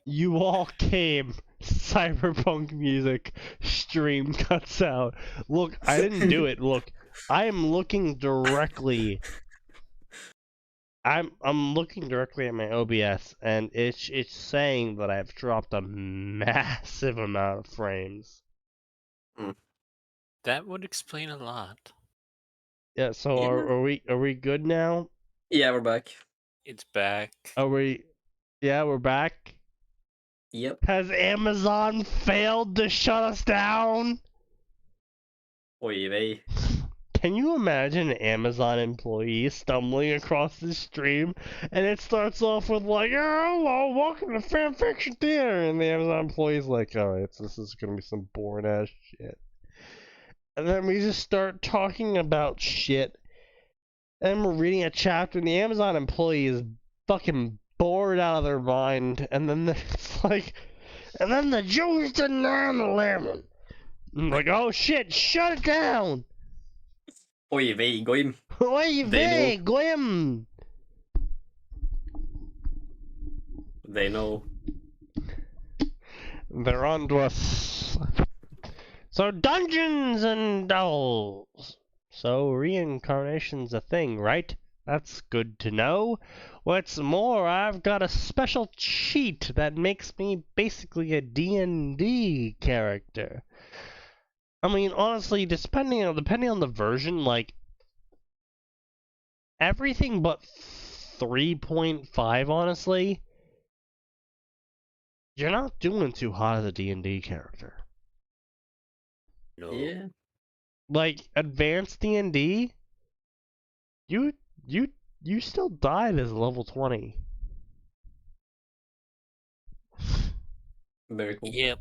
You all came. Cyberpunk music. Stream cuts out. Look, I didn't do it. Look, I am looking directly. I'm looking directly at my OBS, and it's saying that I've dropped a massive amount of frames. That would explain a lot. Yeah. So Yeah. are we good now? Yeah, we're back. It's back. Are we? Yeah, we're back. Yep. Has Amazon failed to shut us down? Oj vej. Can you imagine an Amazon employee stumbling across this stream, and it starts off with like, "Oh, hello, welcome to Fanfiction Theater," and the Amazon employee's like, "Alright, so this is gonna be some boring ass shit." And then we just start talking about shit, and we're reading a chapter, and the Amazon employee is fucking bored out of their mind, and then it's like, and then the Jews did 9/11. I'm like, oh shit, shut it down! Oj vej, gå in. Oj They vej, gå hem! They know. They're on to us. So Dungeons and Devils. So reincarnation's a thing, right? That's good to know. What's more, I've got a special cheat that makes me basically a D&D character. I mean, honestly, depending on the version, like everything but 3.5, honestly, you're not doing too hot as a D&D character. No. Yeah. Like advanced D&D, you still died as level 20. Very cool. Yep.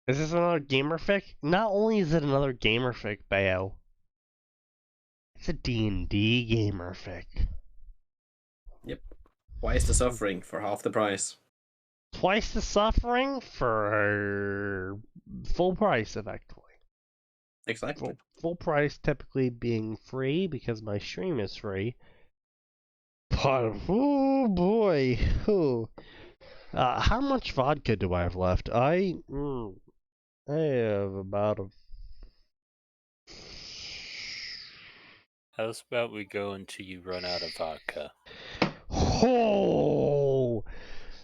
Is this another gamer fic? Not only is it another gamer fic, Bayo, it's a D&D gamer fic. Yep. Twice the suffering for half the price. Twice the suffering for full price, effectively. Exactly. Full price typically being free because my stream is free. But, oh boy. Oh. How much vodka do I have left? I have about a... How's about we go until you run out of vodka? Oh,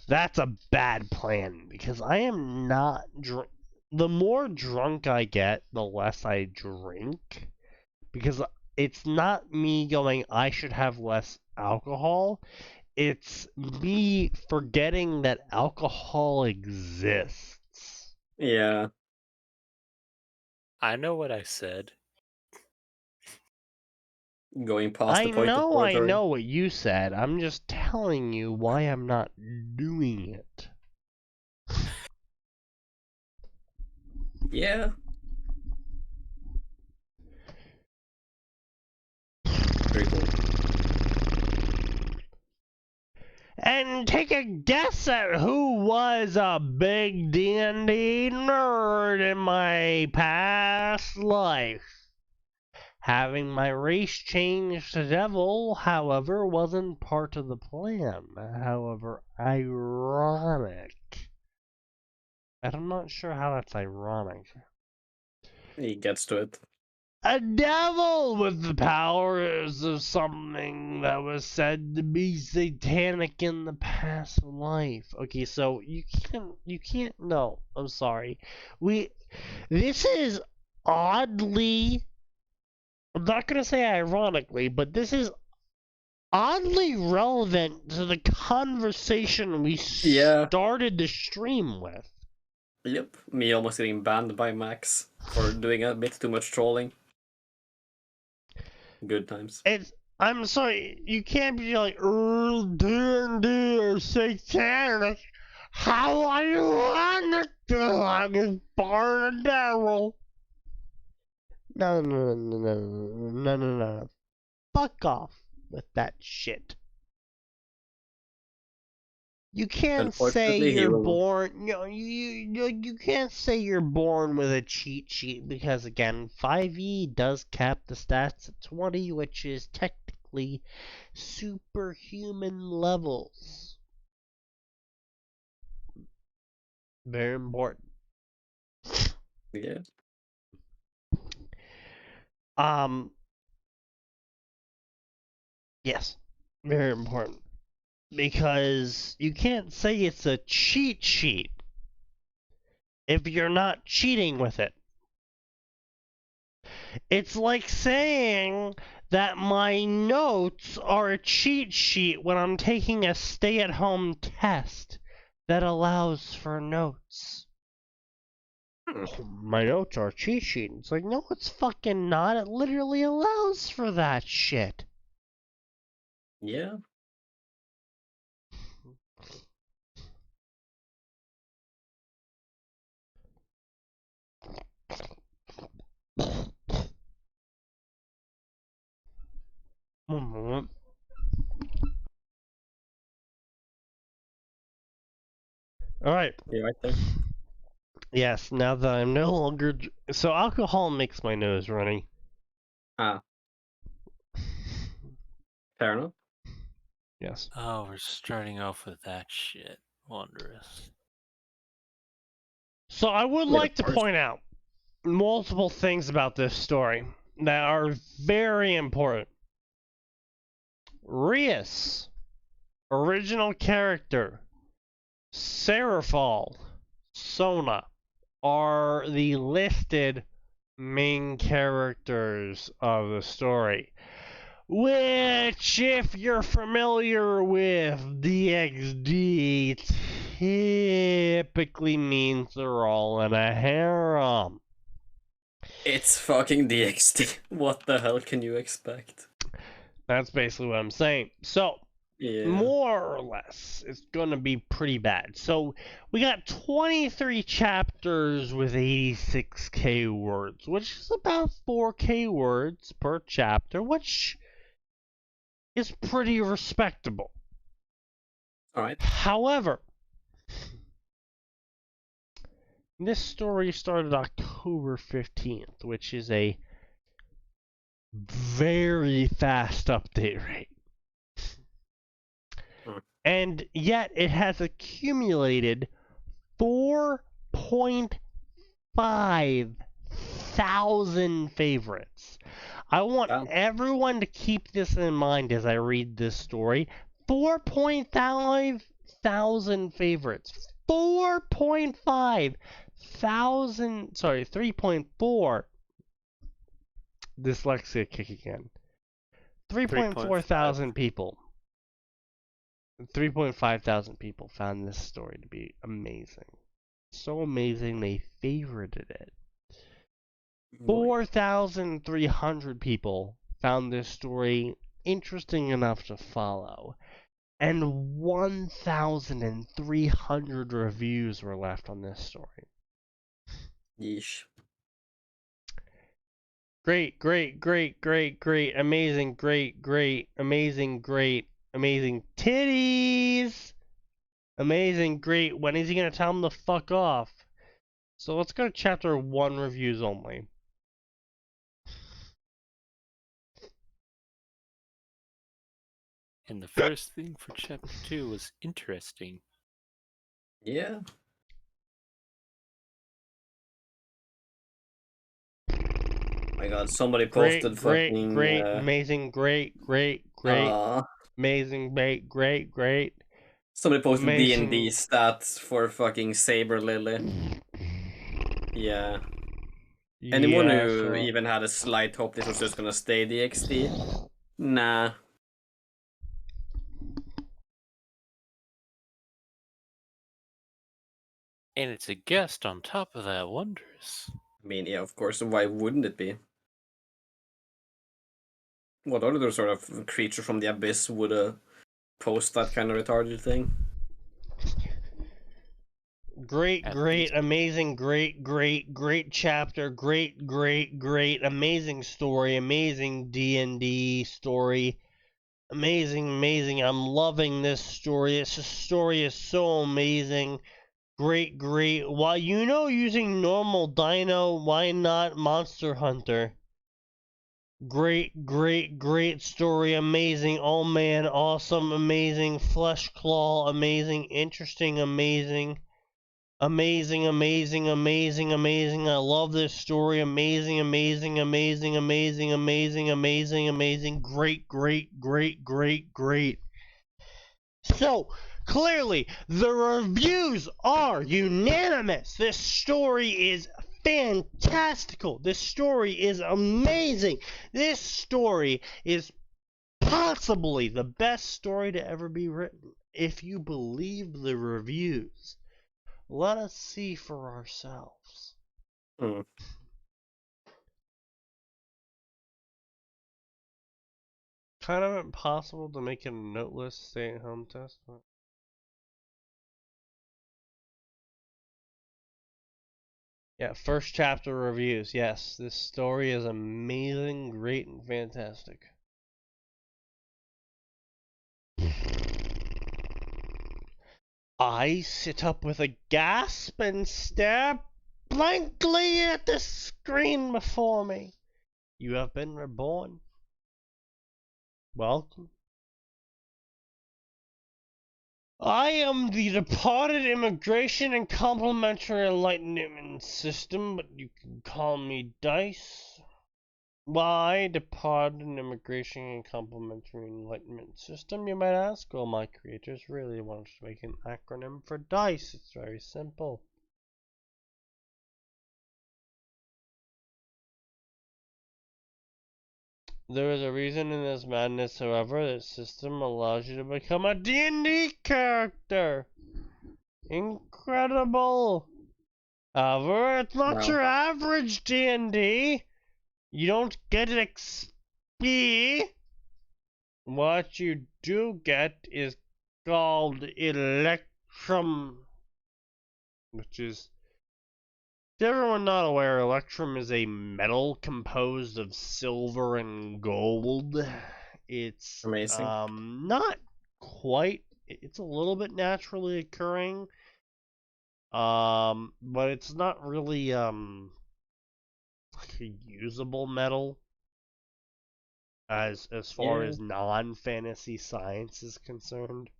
that's a bad plan because I am not drunk. The more drunk I get, the less I drink. Because it's not me going, I should have less alcohol. It's me forgetting that alcohol exists. Yeah. I know what I said. Going past the I point of know oratory. what you said. I'm just telling you why I'm not doing it. Yeah. Very cool. And take a guess at who was a big D&D nerd in my past life. Having my race changed to devil, however, wasn't part of the plan. However, ironic. And I'm not sure how that's ironic. He gets to it. A devil with the powers of something that was said to be satanic in the past life. Okay, so you can't, no, I'm sorry. This is oddly, I'm not gonna say ironically, but this is oddly relevant to the conversation we started the stream with. Yep. Me almost getting banned by Max for doing a bit too much trolling. Good times. I'm sorry, you can't be like, D&D or satanic. How are you on the dog is born a devil? No. Fuck off with that shit. You can't say you're born. You can't say you're born with a cheat sheet because again, 5e does cap the stats at 20, which is technically basically superhuman levels. Very important. Yeah. Yes, very important. Because you can't say it's a cheat sheet if you're not cheating with it. It's like saying that my notes are a cheat sheet when I'm taking a stay-at-home test that allows for notes. My notes are a cheat sheet. It's like, no, it's fucking not. It literally allows for that shit. Yeah. One moment. Alright. You're right there. Yes, now that I'm no longer... So alcohol makes my nose runny. Ah. Fair enough. Yes. Oh, we're starting off with that shit. Wondrous. So I would Wait, like to of course. point out multiple things about this story that are very important. Rias, original character, Serafal, Sona, are the listed main characters of the story. Which, if you're familiar with DxD, typically means they're all in a harem. It's fucking DXD. What the hell can you expect? That's basically what I'm saying. So, Yeah. more or less, it's going to be pretty bad. So, we got 23 chapters with 86k words, which is about 4k words per chapter, which is pretty respectable. Alright. However, this story started October 15th, which is a very fast update rate. And yet it has accumulated 4.5 thousand favorites. I want everyone to keep this in mind as I read this story. 4.5 thousand favorites. 4.5 thousand, sorry, 3.4. Dyslexia kick again. 3.4 thousand people. 3.5 thousand people found this story to be amazing. So amazing they favorited it. 4,300 people found this story interesting enough to follow. And 1,300 reviews were left on this story. Yeesh. Great, great, great, great, great, amazing, great, great, amazing, great, amazing titties! Amazing, great. When is he gonna tell him to fuck off? So let's go to chapter 1 reviews only. And the first thing for chapter 2 was interesting. Yeah. My god, somebody posted Great, fucking... great, amazing, great, great, great, amazing, great, great, great. Somebody posted amazing. D&D stats for fucking Saber Lily. Yeah. Anyone who even had a slight hope this was just gonna stay DxD? Nah. And it's a guest on top of that, wondrous. I mean, yeah, of course, why wouldn't it be? What other sort of creature from the abyss would post that kind of retarded thing? Great, great, amazing, great, great, great chapter, great, great, great, amazing story, amazing D&D story, amazing, amazing. I'm loving this story. This story is so amazing. Great, great. Why, using normal dino, why not Monster Hunter? Great story. Amazing. Oh man, awesome. Amazing. Flesh claw. Amazing. Interesting. Amazing. Amazing. I love this story. Amazing. Great. So, clearly, the reviews are unanimous. This story is fantastical. This story is amazing. This story is possibly the best story to ever be written. If you believe the reviews, let us see for ourselves. Hmm. Kind of impossible to make a noteless stay-at-home test. Yeah, first chapter reviews. Yes, this story is amazing, great, and fantastic. I sit up with a gasp and stare blankly at the screen before me. You have been reborn. Welcome. I am the departed immigration and complimentary enlightenment system, but you can call me Dice. Why departed immigration and complimentary enlightenment system, you might ask? Well, my creators really wanted to make an acronym for Dice. It's very simple. There is a reason in this madness, however, that system allows you to become a D&D character. Incredible. However, it's not your average D&D. You don't get XP. What you do get is called Electrum, which is, to everyone not aware, Electrum is a metal composed of silver and gold. It's Amazing. not quite. It's a little bit naturally occurring, but it's not really like a usable metal as far as non-fantasy science is concerned.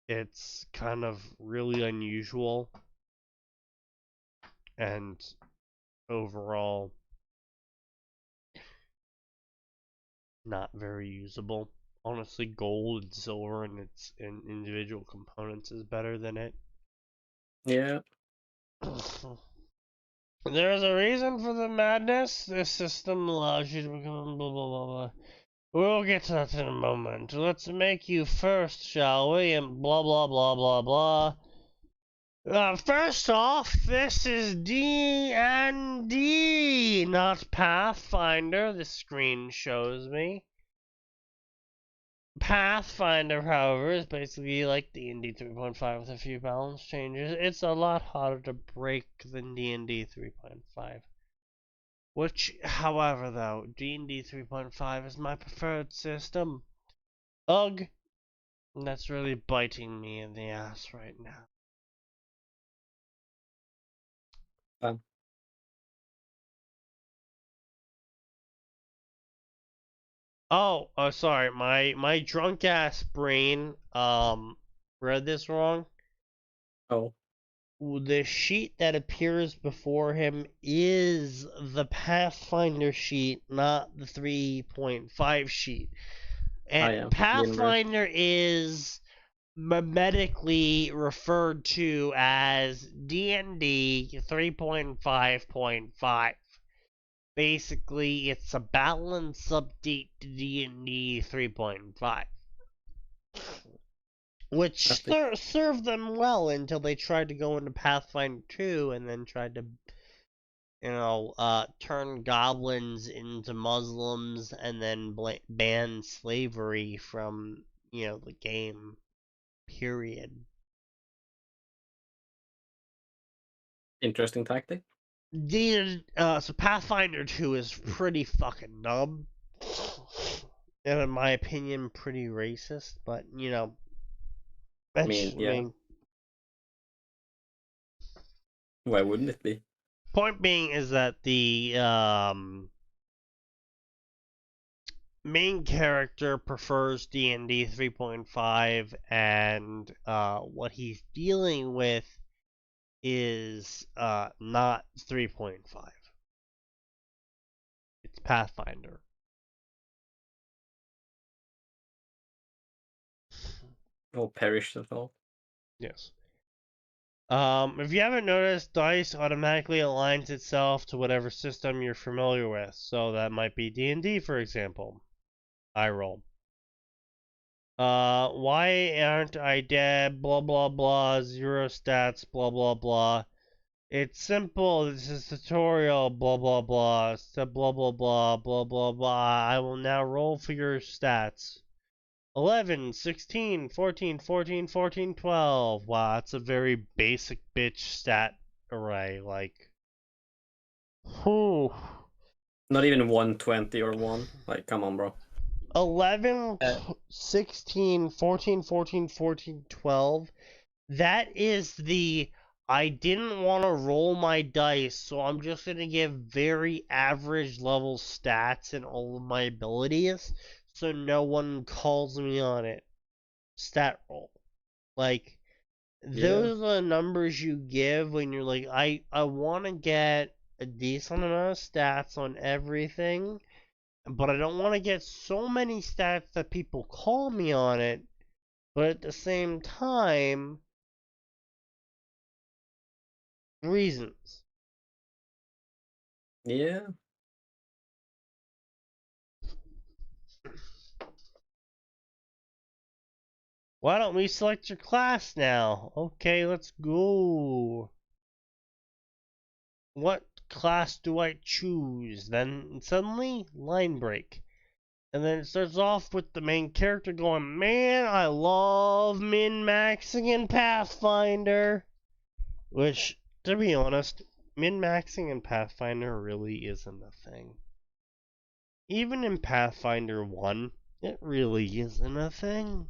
It's kind of really unusual and overall not very usable. Honestly, gold and silver and its individual components is better than it. Yeah. There's a reason for the madness. This system allows you to become blah blah blah blah. We'll get to that in a moment. Let's make you first, shall we? And blah blah blah blah blah. First off, this is D&D, not Pathfinder, the screen shows me. Pathfinder, however, is basically like D&D 3.5 with a few balance changes. It's a lot harder to break than D&D 3.5. Which, however, though, D&D 3.5 is my preferred system. Ugh. And that's really biting me in the ass right now. Oh, sorry. My drunk ass brain read this wrong. Oh. The sheet that appears before him is the Pathfinder sheet, not the 3.5 sheet. And Pathfinder is medically referred to as D&D 3.5.5. Basically, it's a balance update to D&D 3.5. Which served them well until they tried to go into Pathfinder 2 and then tried to, turn goblins into Muslims and then ban slavery from, the game. Period. Interesting tactic. So Pathfinder 2 is pretty fucking dumb. And in my opinion, pretty racist, but, I mean, why wouldn't it be? Point being is that the main character prefers D&D 3.5, and what he's dealing with is not 3.5. It's Pathfinder. Oh, perish the thought. Yes. If you haven't noticed, dice automatically aligns itself to whatever system you're familiar with. So that might be D&D, for example. I roll. Why aren't I dead? Blah blah blah. 0 stats. Blah blah blah. It's simple. This is tutorial. Blah blah blah. So blah blah blah. Blah blah blah. I will now roll for your stats. 11, 16, 14, 14, 14, 12. Wow, that's a very basic bitch stat array. Like, whew. Not even 120 or 1. Like, come on, bro. 11, 16, 14, 14, 14, 12. That is the I didn't want to roll my dice, so I'm just going to give very average level stats in all of my abilities, so no one calls me on it. Stat roll. Like, those are the numbers you give when you're like, I want to get a decent amount of stats on everything, but I don't want to get so many stats that people call me on it, but at the same time, reasons. Yeah. Why don't we select your class now? Okay, let's go. What class do I choose? Then suddenly, line break. And then it starts off with the main character going, man, I love min-maxing in Pathfinder. Which, to be honest, min-maxing in Pathfinder really isn't a thing. Even in Pathfinder 1, it really isn't a thing.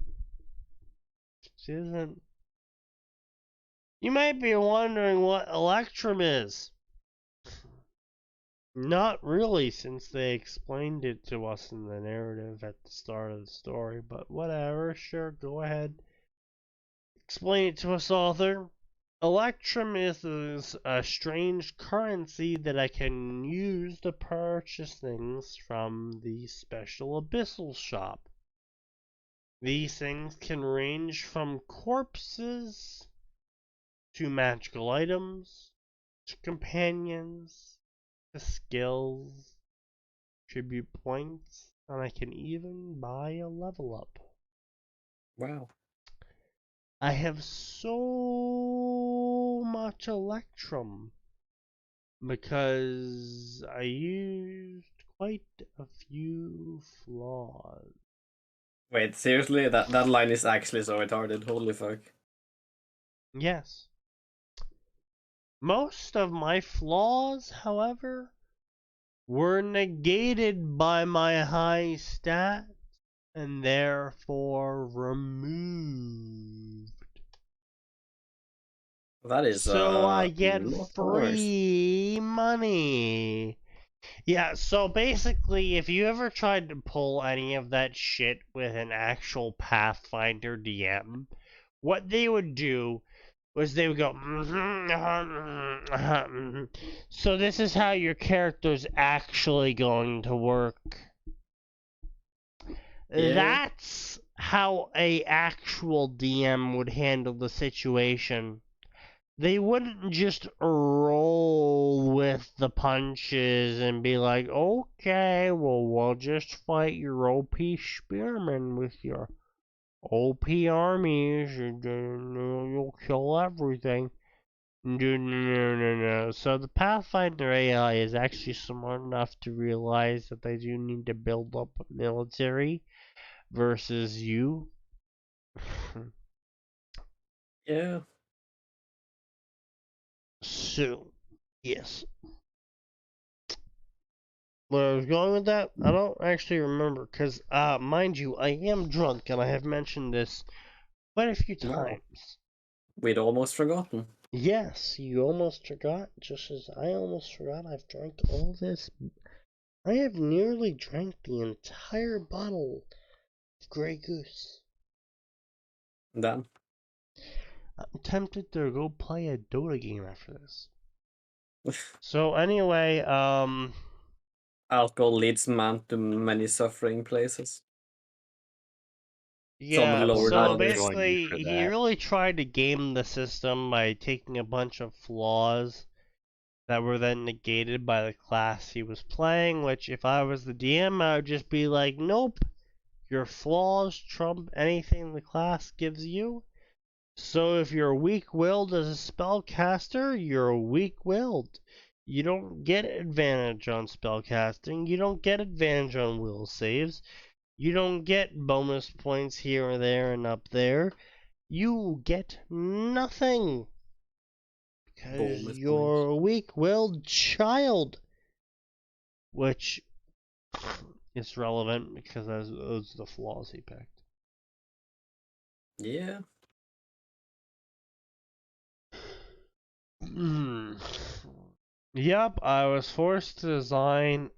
It isn't. You might be wondering what Electrum is. Not really, since they explained it to us in the narrative at the start of the story, but whatever, sure, go ahead. Explain it to us, author. Electrum is a strange currency that I can use to purchase things from the special abyssal shop. These things can range from corpses to magical items to companions to skills, tribute points, and I can even buy a level up. Wow. I have so much Electrum because I used quite a few flaws. Wait, seriously? That line is actually so retarded. Holy fuck. Yes. Most of my flaws, however, were negated by my high stat and therefore removed. That is so I get not free money. Yeah, so basically, if you ever tried to pull any of that shit with an actual Pathfinder DM, what they would do was they would go, so this is how your character's actually going to work. Yeah. That's how a actual DM would handle the situation. They wouldn't just roll with the punches and be like, okay, well, we'll just fight your OP spearmen with your OP armies, and you'll kill everything. No. So the Pathfinder AI is actually smart enough to realize that they do need to build up a military versus you. Yeah. So, yes. Where I was going with that, I don't actually remember, because, mind you, I am drunk, and I have mentioned this quite a few Wow. times. We'd almost forgotten. Yes, you almost forgot, just as I almost forgot I've drank all this I have nearly drank the entire bottle of Grey Goose. Then I'm tempted to go play a Dota game after this. So anyway, alcohol leads man to many suffering places. Some yeah, lower than so others. Join you basically, for he that. really tried to game the system by taking a bunch of flaws that were then negated by the class he was playing, which if I was the DM, I would just be like, nope, your flaws trump anything the class gives you. So if you're weak-willed as a spellcaster, you're weak-willed. You don't get advantage on spellcasting, you don't get advantage on will saves, you don't get bonus points here and there and up there. You get nothing. Because Bonus you're a weak-willed child. Which is relevant because those are the flaws he picked. Yeah. Yep, I was forced to design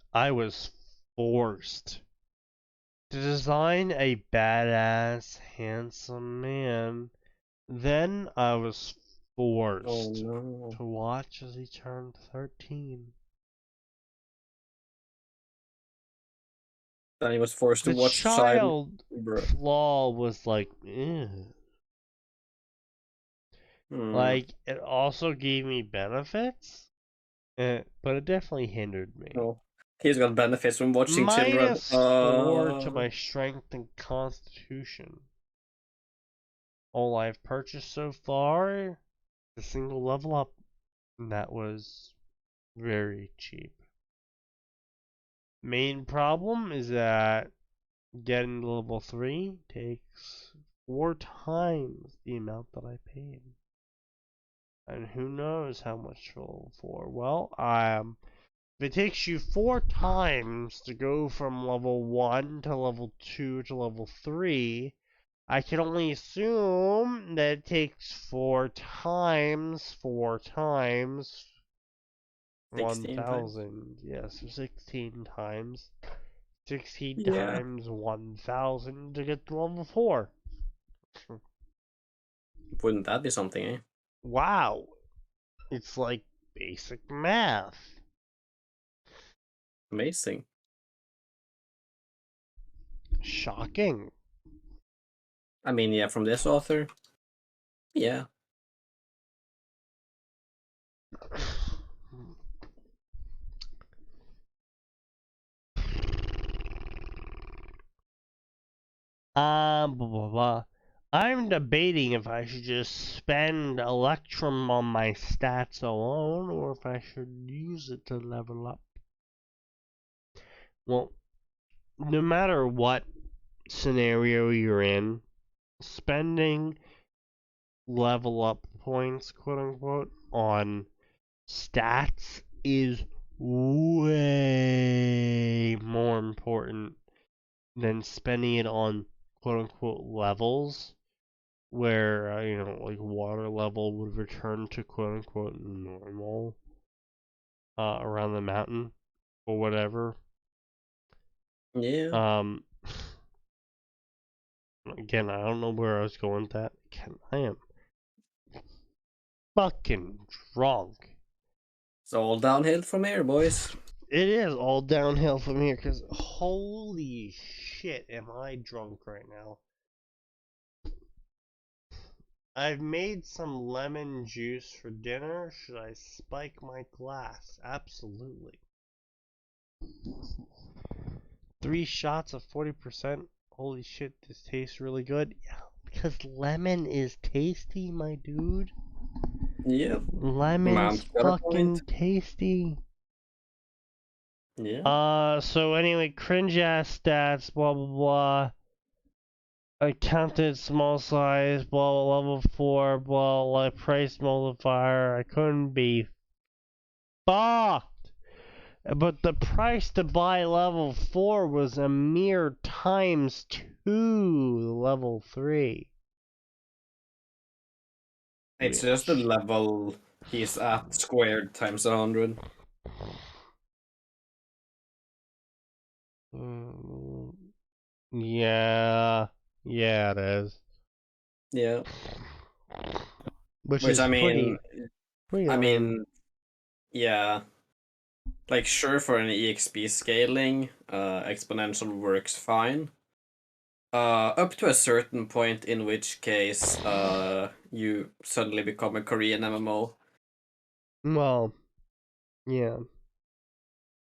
a badass, handsome man. Then I was Oh forced no. to watch as he turned 13. Then he was forced to The watch child. child Bruh. flaw was like, like it also gave me benefits, but it definitely hindered me. Oh. He's got benefits from watching children. -4 to my strength and constitution. All I've purchased so far, the single level up, and that was very cheap. Main problem is that getting to level 3 takes 4 times the amount that I paid. And who knows how much for level 4. Well, if it takes you 4 times to go from level 1 to level 2 to level 3, I can only assume that it takes 4 times 16 times. 1,000. Yes, so 16 times. 16 Yeah. times 1,000 to get to level 4. Wouldn't that be something, eh? Wow. It's like basic math. Amazing. Shocking. I mean, yeah, from this author. Yeah. Blah, blah, blah. I'm debating if I should just spend Electrum on my stats alone, or if I should use it to level up. Well, no matter what scenario you're in, spending level up points, quote unquote, on stats is way more important than spending it on quote unquote levels where like water level would return to quote unquote normal around the mountain or whatever. Yeah. Again, I don't know where I was going with that. Again, I am fucking drunk. It's all downhill from here, boys. It is all downhill from here because holy shit, am I drunk right now? I've made some lemon juice for dinner. Should I spike my glass? Absolutely. 3 shots of 40%. Holy shit, this tastes really good. Yeah, because lemon is tasty, my dude. Yep. Lemon's Man's got a fucking point. tasty. Yeah. So anyway, cringe ass stats, blah blah blah. I counted small size, blah, blah, level 4, blah, like price multiplier. I couldn't be fucked. But the price to buy level 4 was a mere times 2 level 3. It's just the level he's at squared times 100. Yeah, yeah, it is. Yeah. Which Which is I pretty lame. yeah. Like, sure, for an EXP scaling, exponential works fine. Up to a certain point, in which case, you suddenly become a Korean MMO. Well, yeah.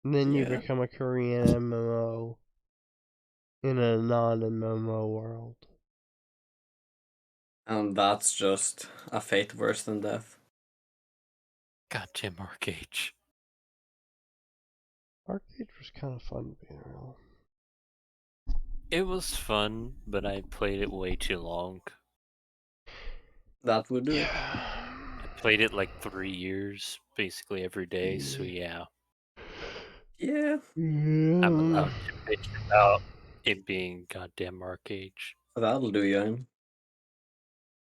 And then you Yeah. become a Korean MMO in a non-MMO world. And that's just a fate worse than death. Goddamn Arcade. Arcade was kind of fun being real. It was fun, but I played it way too long. That would do it. I played it like 3 years, basically every day, so yeah. Yeah. I'm allowed to bitch about it being goddamn Arcade. That'll do you.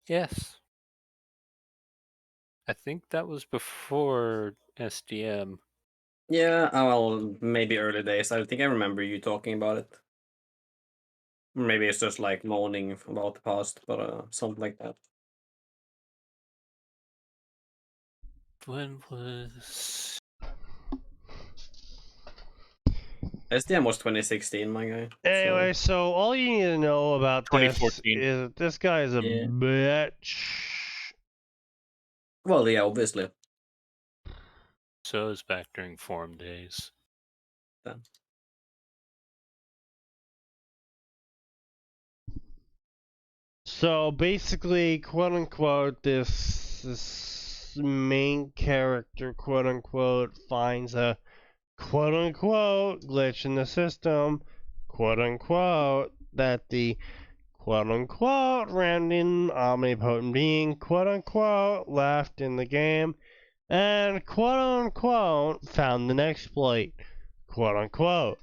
Yes. I think that was before SDM. Yeah, well, maybe early days. I think I remember you talking about it. Maybe it's just like moaning about the past, but something like that. When was... SDM was 2016, my guy. Anyway, so all you need to know about this 2014. is that this guy is a Yeah. bitch. Well, yeah, obviously. So it was back during forum days. Then. So basically, quote unquote, this main character, quote unquote, finds a quote unquote glitch in the system, quote unquote, that the quote unquote random omnipotent being, quote unquote, left in the game, and quote unquote found an exploit, quote unquote.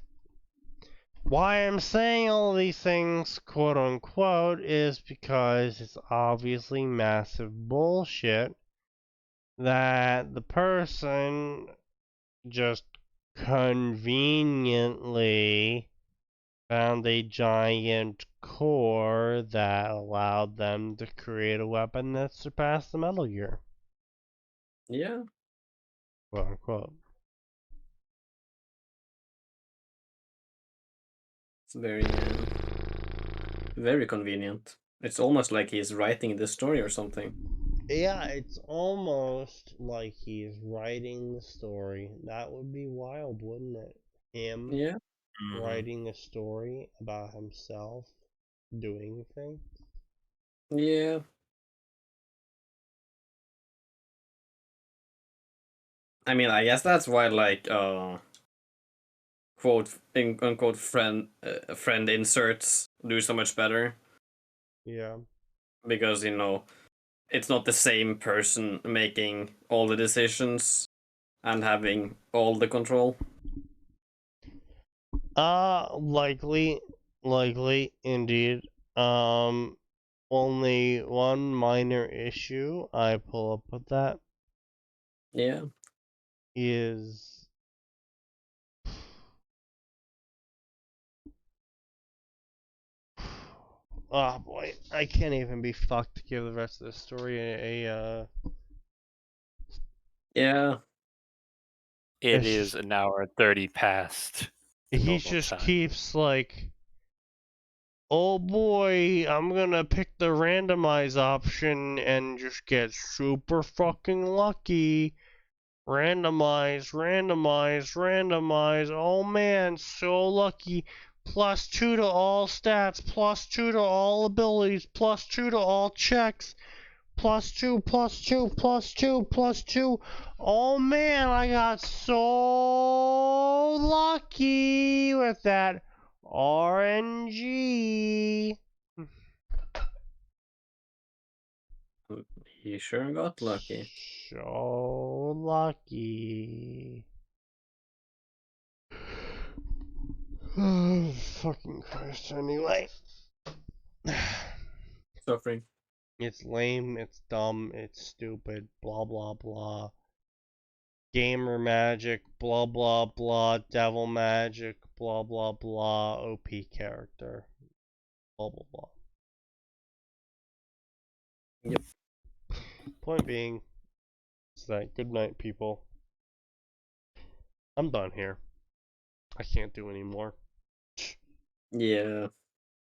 Why I'm saying all these things, quote unquote, is because it's obviously massive bullshit that the person just conveniently found a giant core that allowed them to create a weapon that surpassed the Metal Gear, Yeah. quote unquote. It's very convenient. It's almost like he's writing the story or something. Yeah, it's almost like he's writing the story. That would be wild, wouldn't it? Him Yeah. writing a story about himself doing things. Yeah. I mean, I guess that's why, like, quote unquote friend inserts do so much better, Yeah. because it's not the same person making all the decisions and having all the control. Likely indeed. Only one minor issue I pull up with that Yeah. is oh boy, I can't even be fucked to give the rest of the story Yeah. It it's is just, an hour and 30 past the he normal just time. keeps like, oh boy, I'm gonna pick the randomize option and just get super fucking lucky. Randomize, randomize, randomize. Oh man, so lucky. +2 to all stats, +2 to all abilities, +2 to all checks. +2, +2, +2, +2. Oh man, I got so lucky with that RNG. He sure got lucky. So lucky. Oh, fucking Christ, anyway. Suffering. It's lame, it's dumb, it's stupid, blah blah blah. gamer magic, blah blah blah, devil magic, blah blah blah, OP character, blah blah blah. Yep. Point being is that good night, people. I'm done here. I can't do any more. Yeah.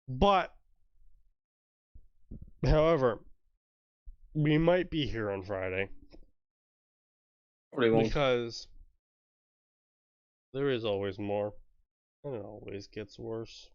But, however, we might be here on Friday Or they won't. because there is always more, and it always gets worse.